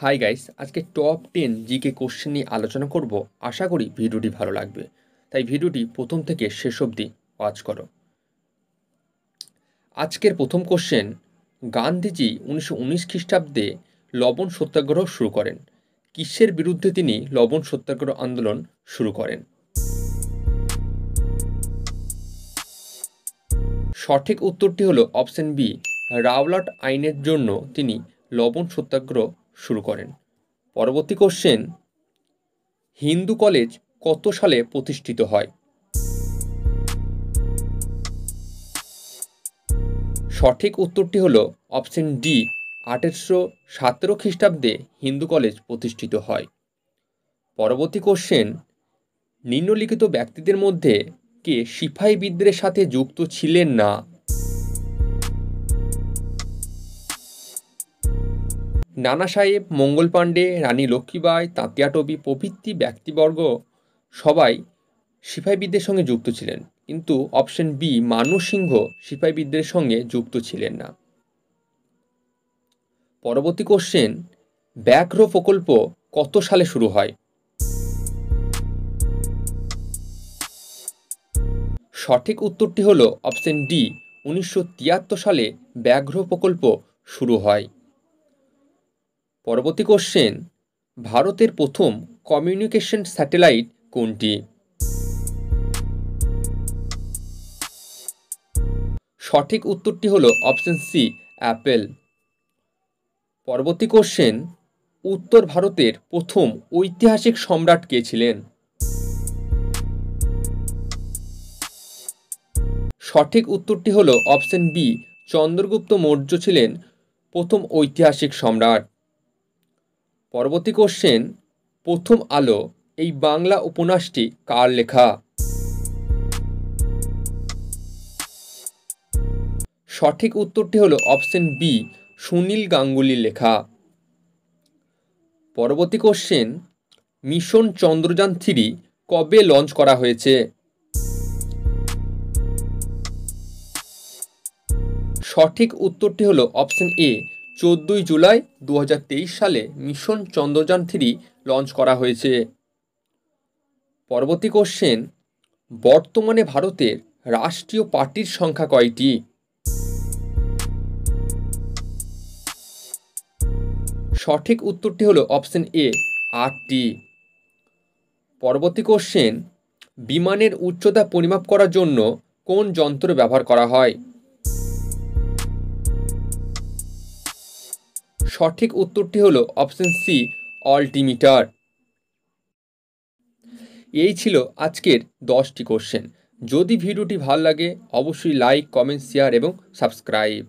Hi guys, আজকে top 10 GK question নিয়ে আলোচনা করব। আশা করি ভিডিওটি ভালো লাগবে, তাই ভিডিওটি প্রথম থেকে শেষ অবধি ওয়াচ করো। আজকের প্রথম কোশ্চেন, গান্ধীজি 1919 খ্রিস্টাব্দে লবণ সত্যাগ্রহ শুরু করেন। কিসের বিরুদ্ধে তিনি লবণ সত্যাগ্রহ আন্দোলন শুরু করেন? সঠিক উত্তরটি হলো অপশন বি, রাওলাট আইনের জন্য তিনি লবণ সত্যাগ্রহ শুরু করেন। পরবর্তী কোশ্চেন, হিন্দু কলেজ কত সালে প্রতিষ্ঠিত হয়? সঠিক উত্তরটি হলো অপশন ডি, 1817 খ্রিস্টাব্দে হিন্দু কলেজ প্রতিষ্ঠিত হয়। পরবর্তী কোশ্চেন, নিম্নলিখিত ব্যক্তিদের মধ্যে কে সিপাহী বিদ্রোহের সাথে যুক্ত ছিলেন না? নানা সাহেব, মঙ্গল পাণ্ডে, রানী লক্ষ্মীবাঈ, তাঁতিয়া টবি প্রভৃতি ব্যক্তিবর্গ সবাই সিপাহী বিদ্রোহের সঙ্গে যুক্ত ছিলেন, কিন্তু অপশন বি, মানু সিংহ সিপাহী বিদ্রোহের সঙ্গে যুক্ত ছিলেন না। পরবর্তী কোশ্চেন, ব্যাঘ্র প্রকল্প কত সালে শুরু হয়? সঠিক উত্তরটি হলো অপশন ডি, 1973 সালে ব্যাঘ্র প্রকল্প শুরু হয়। পরবর্তী কোশ্চেন, ভারতের প্রথম কমিউনিকেশন স্যাটেলাইট কোনটি? সঠিক উত্তরটি হলো অপশন সি, অ্যাপেল। পরবর্তী কোশ্চেন, উত্তর ভারতের প্রথম ঐতিহাসিক সম্রাট কে ছিলেন? সঠিক উত্তরটি হলো অপশন বি, চন্দ্রগুপ্ত মৌর্য ছিলেন প্রথম ঐতিহাসিক সম্রাট। পরবর্তী কোশ্চেন, প্রথম আলো এই বাংলা উপন্যাসটি কার লেখা? সঠিক উত্তরটি হলো অপশন বি, সুনীল গাঙ্গুলির লেখা। পরবর্তী কোশ্চেন, মিশন চন্দ্রযান-3 কবে লঞ্চ করা হয়েছে? সঠিক উত্তরটি হলো অপশন এ, 14 জুলাই 2023 সালে মিশন চন্দ্রযান-3 লঞ্চ করা হয়েছে। পরবর্তী কোশ্চেন, বর্তমানে ভারতের রাষ্ট্রীয় পার্টির সংখ্যা কয়টি? সঠিক উত্তরটি হলো অপশন এ, 8টি। পরবর্তী কোশ্চেন, বিমানের উচ্চতা পরিমাপ করার জন্য কোন যন্ত্র ব্যবহার করা হয়? সঠিক উত্তরটি হলো অপশন সি, অল্টিমিটার। এই ছিল আজকের 10টি কোশ্চেন। যদি ভিডিওটি ভালো লাগে অবশ্যই লাইক, কমেন্ট, শেয়ার এবং সাবস্ক্রাইব।